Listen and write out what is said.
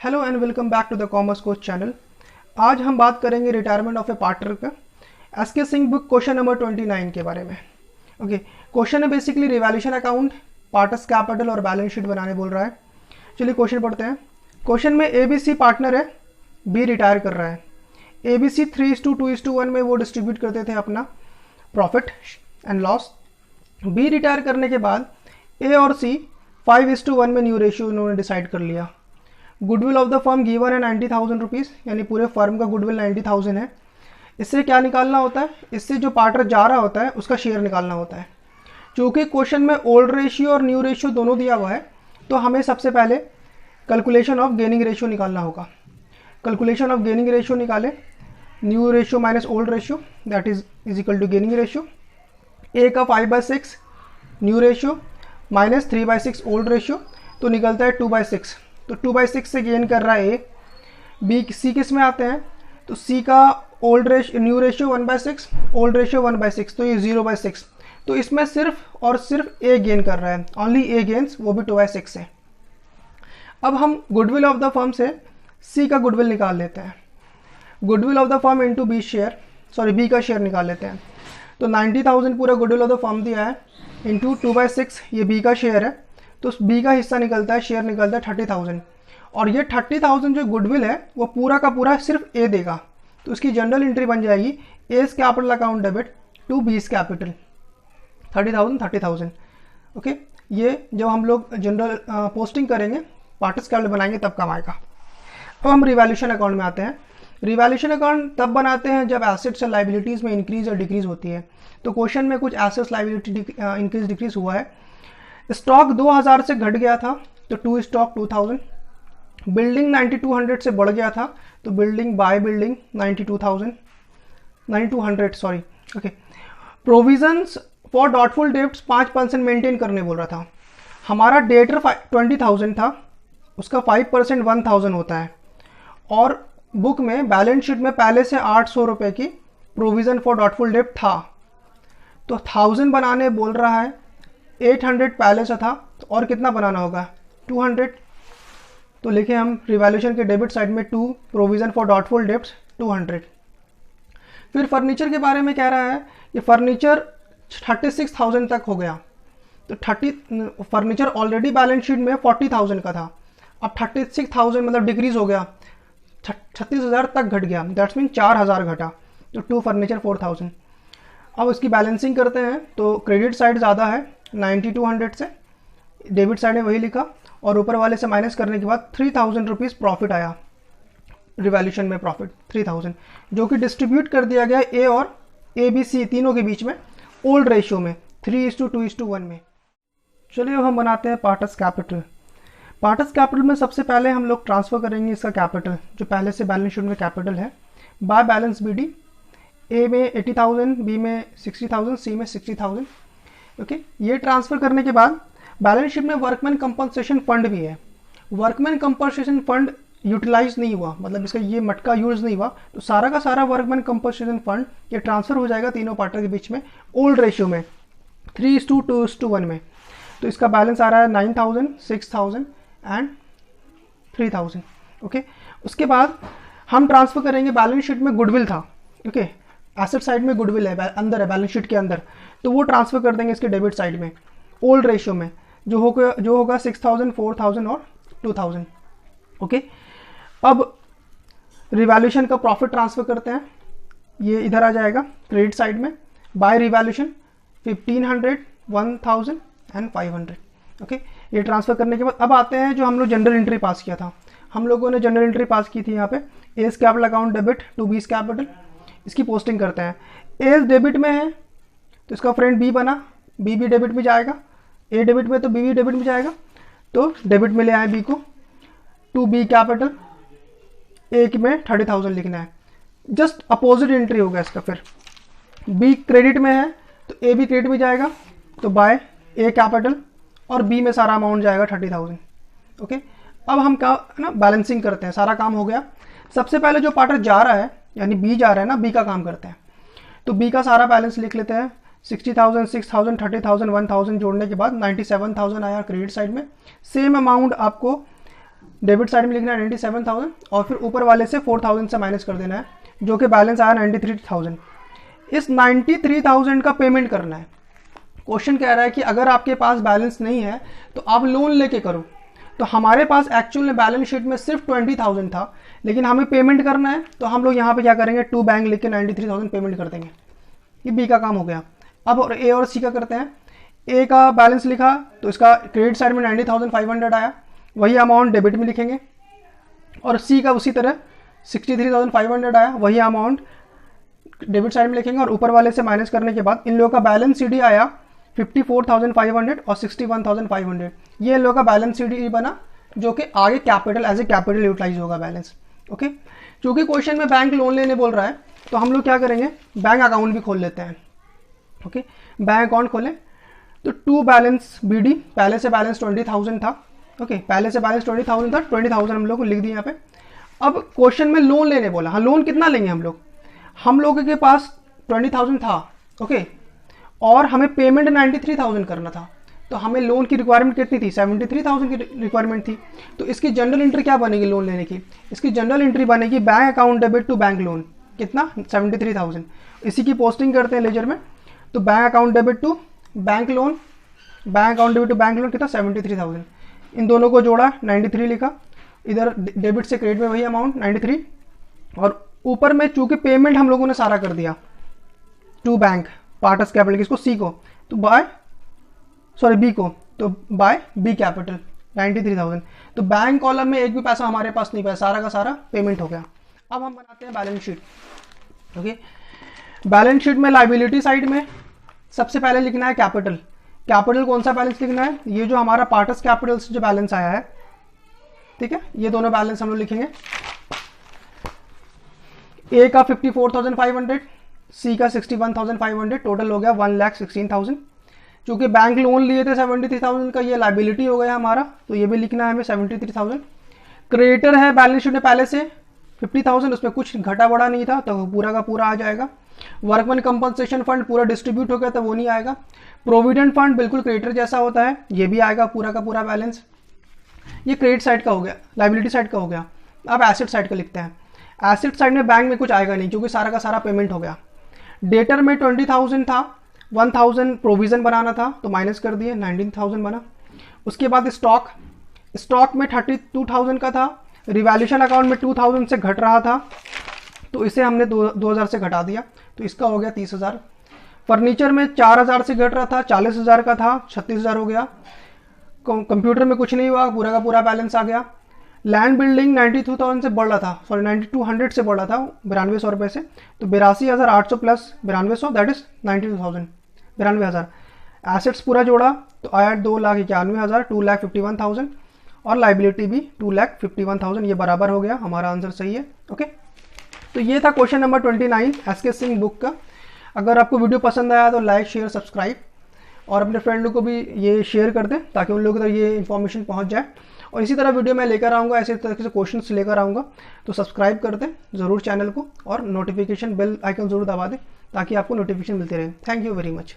Hello and welcome back to the commerce coach channel. आज हम बात करेंगे रिटायरमेंट ऑफ ए पार्टनर का SK Singh book question number 29 के बारे में। ओके, क्वेश्चन है basically revaluation account, partners capital और बैलेंस शीट बनाने बोल रहा है। चलिए क्वेश्चन पढ़ते हैं। क्वेश्चन में ABC पार्टनर है, B रिटायर कर रहा है। ABC 3:2:1 में वो डिस्ट्रीब्यूट करते थे अपना profit and loss. B retire करने के बाद A और C 5:1 में न्यू रेशियो उन्होंने डिसाइड कर लिया। Goodwill of the firm given है 90,000 रुपीज़, यानी पूरे फर्म का गुडविल 90,000 है। इससे क्या निकालना होता है? इससे जो पार्टनर जा रहा होता है उसका शेयर निकालना होता है। चूँकि क्वेश्चन में ओल्ड रेशियो और न्यू रेशियो दोनों दिया हुआ है, तो हमें सबसे पहले कैलकुलेशन ऑफ गेनिंग रेशियो निकालना होगा। कैलकुलेशन ऑफ गेनिंग रेशियो निकाले, new ratio minus old ratio that is equal to gaining ratio. A का 5/6 new ratio minus 3/6 old ratio, तो निकलता है 2/6। तो 2/6 से गेन कर रहा है ए। बी सी किस में आते हैं? तो सी का old ratio new ratio 1/6, old ratio 1/6, तो ये 0/6। तो इसमें सिर्फ और सिर्फ ए गेन कर रहा है, ओनली ए गेन्स, वो भी 2/6 से। अब हम गुडविल ऑफ द फर्म से सी का गुडविल निकाल लेते हैं। Goodwill of the firm into B share, sorry B का शेयर निकाल लेते हैं। तो 90,000 पूरा गुडविल ऑफ द फर्म दिया है, इंटू 2/6 ये बी का शेयर है, तो बी का हिस्सा निकलता है, शेयर निकलता है 30,000। और ये 30,000 जो गुडविल है वो पूरा का पूरा सिर्फ ए देगा, तो उसकी जनरल एंट्री बन जाएगी as capital account debit to B's capital 30,000। Okay, ये जब हम लोग जनरल पोस्टिंग करेंगे, पार्टनर्स कैपिटल बनाएंगे, तब काम आएगा। अब हम रिवैल्यूएशन अकाउंट में आते हैं। रिवैल्यूएशन अकाउंट तब बनाते हैं जब एसेट्स और लाइबिलिटीज़ में इंक्रीज और डिक्रीज होती है। तो क्वेश्चन में कुछ एसेट्स लाइबिलिटी इंक्रीज डिक्रीज हुआ है। स्टॉक 2000 से घट गया था, तो टू स्टॉक 2000। बिल्डिंग 9200 से बढ़ गया था, तो building by building 9200 sorry. Okay, provisions for doubtful debts 5% maintain करने बोल रहा था। हमारा डेटर 20,000 था, उसका 5% 1000 होता है। और बुक में बैलेंस शीट में पहले से 800 रुपये की प्रोविज़न फॉर डॉटफुल डेब्ट था, तो 1000 बनाने बोल रहा है। 800 पहले से था, तो और कितना बनाना होगा? 200। तो लिखे हम रिवैल्यूएशन के डेबिट साइड में 2, प्रोविज़न फॉर डॉटफुल डेब्ट्स 200। फिर फर्नीचर के बारे में कह रहा है कि फर्नीचर 36,000 तक हो गया, तो फर्नीचर ऑलरेडी बैलेंस शीट में 40,000 का था, अब 36,000 मतलब डिक्रीज हो गया, 36,000 तक घट गया, दैट्स मीन 4,000 घटा, तो 2 फर्नीचर 4,000। अब उसकी बैलेंसिंग करते हैं, तो क्रेडिट साइड ज़्यादा है 9200 से, डेबिट साइड में वही लिखा, और ऊपर वाले से माइनस करने के बाद 3,000 रुपीज़ प्रॉफिट आया। रिवैल्यूएशन में प्रॉफिट 3,000, जो कि डिस्ट्रीब्यूट कर दिया गया ए और ABC तीनों के बीच में ओल्ड रेशियो में 3:2:1 में। चलिए अब हम बनाते हैं पार्टनर्स कैपिटल। पार्टनर्स कैपिटल में सबसे पहले हम लोग ट्रांसफ़र करेंगे इसका कैपिटल, जो पहले से बैलेंस शीट में कैपिटल है, बाय बैलेंस BD। ए में 80,000, बी में 60,000, सी में 60,000। ओके, ये ट्रांसफ़र करने के बाद बैलेंस शीट में वर्कमैन कंपनसेशन फंड भी है। वर्कमैन कंपनसेशन फंड यूटिलाइज नहीं हुआ, मतलब इसका ये मटका यूज़ नहीं हुआ, तो सारा का सारा वर्कमैन कंपनसेशन फंड ये ट्रांसफ़र हो जाएगा तीनों पार्टनर के बीच में ओल्ड रेशियो में 3:2:1 में। तो इसका बैलेंस आ रहा है 9,000, 6,000 एंड 3,000। ओके, उसके बाद हम ट्रांसफ़र करेंगे, बैलेंस शीट में गुडविल था। ओके, एसेट साइड में गुडविल है, अंदर है बैलेंस शीट के अंदर, तो वो ट्रांसफ़र कर देंगे इसके डेबिट साइड में ओल्ड रेशियो में, जो होगा 6,000, 4,000 और 2,000। ओके, अब रिवैल्यूएशन का प्रॉफिट ट्रांसफ़र करते हैं, ये इधर आ जाएगा क्रेडिट साइड में, बाय रिवैल्यूएशन 1,500, 1,000 एंड 500। ओके, ये ट्रांसफ़र करने के बाद अब आते हैं जो हम लोग जनरल एंट्री पास किया था। हम लोगों ने जनरल एंट्री पास की थी यहाँ पे, as capital account debit to B's capital. इसकी पोस्टिंग करते हैं। एज डेबिट में है, तो इसका फ्रेंड बी बना, बी भी डेबिट में जाएगा, ए डेबिट में तो बी भी डेबिट में जाएगा, तो डेबिट में ले आए बी को, टू बी कैपिटल, ए में 30,000 लिखना है, जस्ट अपोजिट एंट्री होगा इसका। फिर बी क्रेडिट में है, तो ए भी क्रेडिट में जाएगा, तो बाय ए कैपिटल, और बी में सारा अमाउंट जाएगा 30,000। ओके, अब हम क्या ना बैलेंसिंग करते हैं, सारा काम हो गया। सबसे पहले जो पार्टनर जा रहा है, यानी बी जा रहा है ना, बी का काम करते हैं, तो बी का सारा बैलेंस लिख लेते हैं। 60,000, 6,000, 30,000, 1,000 जोड़ने के बाद 97,000 आया क्रेडिट साइड में। सेम अमाउंट आपको डेबिट साइड में लिखना है 97,000 और फिर ऊपर वाले से 4,000 से माइनस कर देना है, जो कि बैलेंस आया 93,000। इस 93,000 का पेमेंट करना है। क्वेश्चन कह रहा है कि अगर आपके पास बैलेंस नहीं है तो आप लोन लेके करो। तो हमारे पास एक्चुअल में बैलेंस शीट में सिर्फ 20,000 था, लेकिन हमें पेमेंट करना है, तो हम लोग यहाँ पे क्या करेंगे, टू बैंक लिख के 93,000 पेमेंट कर देंगे। ये बी का काम हो गया। अब ए और सी का करते हैं। ए का बैलेंस लिखा तो इसका क्रेडिट साइड में 90,500 आया, वही अमाउंट डेबिट में लिखेंगे। और सी का उसी तरह 63,500 आया, वही अमाउंट डेबिट साइड में लिखेंगे और ऊपर वाले से माइनस करने के बाद इन लोगों का बैलेंस सीडी आया 54,500 और 61,500। ये इन लोगों का बैलेंस सीडी बना, जो कि आगे capital as A capital utilise होगा बैलेंस। ओके, क्योंकि क्वेश्चन में बैंक लोन लेने बोल रहा है तो हम लोग क्या करेंगे, बैंक अकाउंट भी खोल लेते हैं। ओके, बैंक अकाउंट खोलें तो टू बैलेंस बीडी, पहले से बैलेंस 20,000 था। ओके, पहले से बैलेंस 20,000 था, 20,000 हम लोग को लिख दिए यहाँ पे। अब क्वेश्चन में लोन लेने बोला, हाँ लोन कितना लेंगे हम लोगों के पास 20,000 था। ओके, और हमें पेमेंट 93,000 करना था, तो हमें लोन की रिक्वायरमेंट कितनी थी, 73,000 की रिक्वायरमेंट थी। तो इसकी जनरल एंट्री क्या बनेगी लोन लेने की, इसकी जनरल एंट्री बनेगी bank account debit to bank loan, कितना 73,000। इसी की पोस्टिंग करते हैं लेजर में, तो bank account debit to bank loan, bank account debit to bank loan कितना 73,000। इन दोनों को जोड़ा 93 लिखा, इधर डेबिट से क्रेडिट में वही अमाउंट 93, और ऊपर में चूंकि पेमेंट हम लोगों ने सारा कर दिया टू बैंक पार्टस कैपिटल, किसको, सी को, तो बाय बी को, तो बाय बी कैपिटल 93,000। तो बैंक कॉलम में एक भी पैसा हमारे पास नहीं पाया, सारा का सारा पेमेंट हो गया। अब हम बनाते हैं balance sheet. Okay, balance sheet में लाइबिलिटी साइड में सबसे पहले लिखना है कैपिटल। कैपिटल कौन सा बैलेंस लिखना है, ये जो हमारा पार्टस कैपिटल से जो बैलेंस आया है, ठीक है, ये दोनों बैलेंस हम लोग लिखेंगे। ए का 54,500, सी का 61,500, टोटल हो गया 1,16,000। चूंकि बैंक लोन लिए थे 73,000 का, ये लाइबिलिटी हो गया हमारा, तो ये भी लिखना है हमें 73,000। क्रेडिटर है बैलेंस शीट में पहले से 50,000, उसमें कुछ घटा बढ़ा नहीं था, तो पूरा का पूरा आ जाएगा। वर्कमैन कंपनसेशन फंड पूरा डिस्ट्रीब्यूट हो गया, तो वो नहीं आएगा। प्रोविडेंट फंड बिल्कुल क्रेडिटर जैसा होता है, ये भी आएगा पूरा का पूरा बैलेंस। ये क्रेडिट साइड का हो गया, लाइबिलिटी साइड का हो गया। अब एसेट साइड का लिखते हैं। एसेट साइड में बैंक में कुछ आएगा नहीं, क्योंकि सारा का सारा पेमेंट हो गया। डेटर में 20,000 था, 1,000 प्रोविजन बनाना था, तो माइनस कर दिए 19,000 बना। उसके बाद स्टॉक में 32,000 का था, रिवैल्यूएशन अकाउंट में 2,000 से घट रहा था, तो इसे हमने 2,000 से घटा दिया, तो इसका हो गया 30,000। फर्नीचर में 4,000 से घट रहा था, 40,000 का था, 36,000 हो गया। कंप्यूटर में कुछ नहीं हुआ, पूरा का पूरा बैलेंस आ गया। लैंड बिल्डिंग 92,000 से बढ़ रहा था, 9200 से बढ़ रहा था 9200 रुपये से, तो 82,800 प्लस 9200 दैट इज 92,000, 92,000। एसेट्स पूरा जोड़ा तो आया 2,91,000, 2,51,000, और लाइबिलिटी भी 2,51,000, ये बराबर हो गया, हमारा आंसर सही है। ओके, तो ये था question number 29 SK Singh book का। अगर आपको वीडियो पसंद आया तो लाइक शेयर सब्सक्राइब, और अपने फ्रेंड को भी ये शेयर कर दें ताकि उन लोगों तक ये इन्फॉर्मेशन पहुंच जाए। और इसी तरह वीडियो मैं लेकर आऊँगा, ऐसे तरह से क्वेश्चंस लेकर आऊँगा, तो सब्सक्राइब कर दें ज़रूर चैनल को, और नोटिफिकेशन बेल आइकन ज़रूर दबा दें ताकि आपको नोटिफिकेशन मिलते रहे। Thank you very much.